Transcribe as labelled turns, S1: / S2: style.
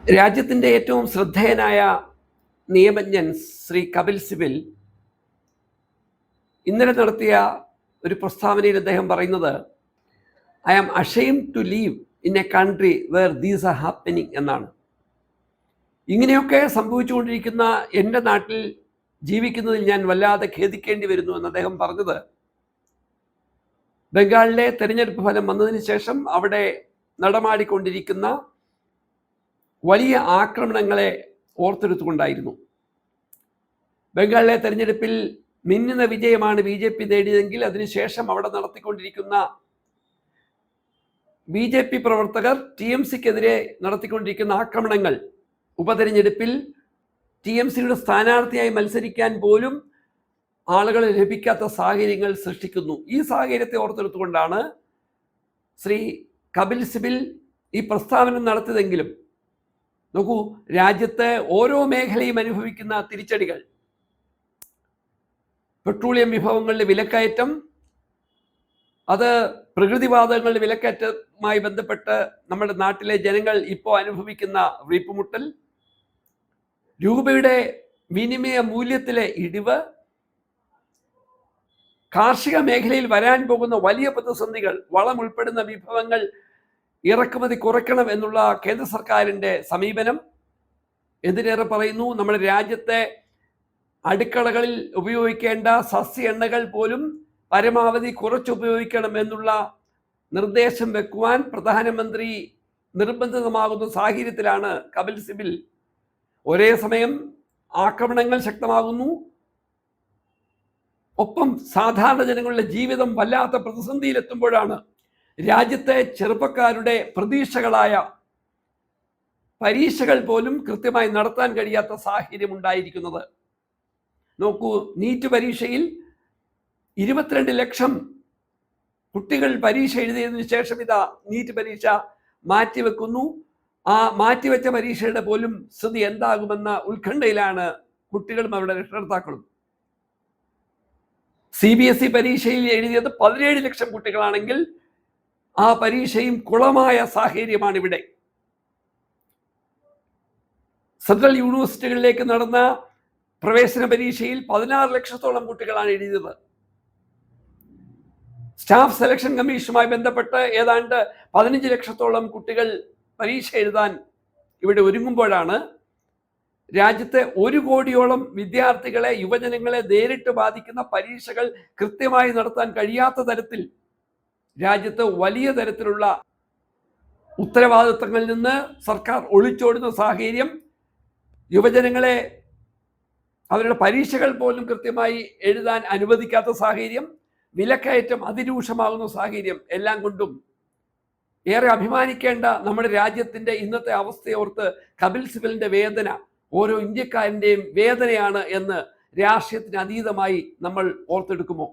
S1: രാജ്യത്തിൻ്റെ ഏറ്റവും ശ്രദ്ധേയനായ നിയമജ്ഞൻ ശ്രീ കപിൽ സിബൽ ഇന്നലെ നടത്തിയ ഒരു പ്രസ്താവനയിൽ അദ്ദേഹം പറയുന്നത്, I am ashamed to live in a country where these are happening എന്നാണ്. ഇങ്ങനെയൊക്കെ സംഭവിച്ചുകൊണ്ടിരിക്കുന്ന എൻ്റെ നാട്ടിൽ ജീവിക്കുന്നതിൽ ഞാൻ വല്ലാതെ ഖേദിക്കേണ്ടി വരുന്നു എന്ന് അദ്ദേഹം പറഞ്ഞത് ബംഗാളിലെ തെരഞ്ഞെടുപ്പ് ഫലം വന്നതിന് ശേഷം അവിടെ നടമാടിക്കൊണ്ടിരിക്കുന്ന വലിയ ആക്രമണങ്ങളെ ഓർത്തെടുത്തുകൊണ്ടായിരുന്നു. ബംഗാളിലെ തെരഞ്ഞെടുപ്പിൽ മിന്നുന്ന വിജയമാണ് BJP നേടിയതെങ്കിൽ അതിനുശേഷം അവിടെ നടത്തിക്കൊണ്ടിരിക്കുന്ന BJP പ്രവർത്തകർ TMCക്കെതിരെ നടത്തിക്കൊണ്ടിരിക്കുന്ന ആക്രമണങ്ങൾ ഉപതെരഞ്ഞെടുപ്പിൽ TMCയുടെ സ്ഥാനാർത്ഥിയായി മത്സരിക്കാൻ പോലും ആളുകളെ ലഭിക്കാത്ത സാഹചര്യങ്ങൾ സൃഷ്ടിക്കുന്നു. ഈ സാഹചര്യത്തെ ഓർത്തെടുത്തുകൊണ്ടാണ് ശ്രീ കപിൽ സിബൽ ഈ പ്രസ്താവന നടത്തിയതെങ്കിലും നോക്കൂ, രാജ്യത്തെ ഓരോ മേഖലയും അനുഭവിക്കുന്ന തിരിച്ചടികൾ, പെട്രോളിയം വിഭവങ്ങളുടെ വിലക്കയറ്റം, അത് പ്രകൃതിവാതകങ്ങളുടെ വിലക്കയറ്റവുമായി ബന്ധപ്പെട്ട് നമ്മുടെ നാട്ടിലെ ജനങ്ങൾ ഇപ്പോൾ അനുഭവിക്കുന്ന വീപ്പുമുട്ടൽ, രൂപയുടെ വിനിമയ മൂല്യത്തിലെ ഇടിവ്, കാർഷിക മേഖലയിൽ വരാൻ പോകുന്ന വലിയ പ്രതിസന്ധികൾ, വളം ഉൾപ്പെടുന്ന വിഭവങ്ങൾ ഇറക്കുമതി കുറയ്ക്കണം എന്നുള്ള കേന്ദ്ര സർക്കാരിൻ്റെ സമീപനം, എന്തിനേറെ പറയുന്നു നമ്മുടെ രാജ്യത്തെ അടുക്കളകളിൽ ഉപയോഗിക്കേണ്ട സസ്യ എണ്ണകൾ പോലും പരമാവധി കുറച്ചുപയോഗിക്കണം എന്നുള്ള നിർദ്ദേശം വെക്കുവാൻ പ്രധാനമന്ത്രി നിർബന്ധിതമാകുന്ന സാഹചര്യത്തിലാണ് കപിൽ സിബൽ ഒരേ സമയം ആക്രമണങ്ങൾ ശക്തമാകുന്നു, ഒപ്പം സാധാരണ ജനങ്ങളുടെ ജീവിതം വല്ലാത്ത പ്രതിസന്ധിയിലെത്തുമ്പോഴാണ് രാജ്യത്തെ ചെറുപ്പക്കാരുടെ പ്രതീക്ഷകളായ പരീക്ഷകൾ പോലും കൃത്യമായി നടത്താൻ കഴിയാത്ത സാഹചര്യം ഉണ്ടായിരിക്കുന്നത്. നോക്കൂ, നീറ്റ് പരീക്ഷയിൽ 22 ലക്ഷം കുട്ടികൾ പരീക്ഷ എഴുതിയതിനു ശേഷം ഇതാ നീറ്റ് പരീക്ഷ മാറ്റിവെക്കുന്നു. ആ മാറ്റിവെച്ച പരീക്ഷയുടെ പോലും സ്ഥിതി എന്താകുമെന്ന ഉത്കണ്ഠയിലാണ് കുട്ടികളും അവരുടെ രക്ഷകർത്താക്കളും. CBSE പരീക്ഷയിൽ എഴുതിയത് 17 ലക്ഷം കുട്ടികളാണെങ്കിൽ ആ പരീക്ഷയും കുളമായ സാഹചര്യമാണ് ഇവിടെ. സെൻട്രൽ യൂണിവേഴ്സിറ്റികളിലേക്ക് നടന്ന പ്രവേശന പരീക്ഷയിൽ 16 ലക്ഷത്തോളം കുട്ടികളാണ് എഴുതിയത്. സ്റ്റാഫ് സെലക്ഷൻ കമ്മീഷനുമായി ബന്ധപ്പെട്ട് ഏതാണ്ട് 15 ലക്ഷത്തോളം കുട്ടികൾ പരീക്ഷ എഴുതാൻ ഇവിടെ ഒരുങ്ങുമ്പോഴാണ് രാജ്യത്തെ 1 കോടിയോളം വിദ്യാർത്ഥികളെ, യുവജനങ്ങളെ നേരിട്ട് ബാധിക്കുന്ന പരീക്ഷകൾ കൃത്യമായി നടത്താൻ കഴിയാത്ത തരത്തിൽ രാജ്യത്ത് വലിയ തരത്തിലുള്ള ഉത്തരവാദിത്തങ്ങളിൽ നിന്ന് സർക്കാർ ഒളിച്ചോടുന്ന സാഹചര്യം, യുവജനങ്ങളെ അവരുടെ പരീക്ഷകൾ പോലും കൃത്യമായി എഴുതാൻ അനുവദിക്കാത്ത സാഹചര്യം, വിലക്കയറ്റം അതിരൂക്ഷമാകുന്ന സാഹചര്യം, എല്ലാം കൊണ്ടും ഏറെ അഭിമാനിക്കേണ്ട നമ്മുടെ രാജ്യത്തിൻ്റെ ഇന്നത്തെ അവസ്ഥയോർത്ത് കപിൽ സിബലിൻ്റെ വേദന ഓരോ ഇന്ത്യക്കാരൻ്റെയും വേദനയാണ് എന്ന് രാഷ്ട്രീയത്തിന് അതീതമായി നമ്മൾ ഓർത്തെടുക്കുമോ?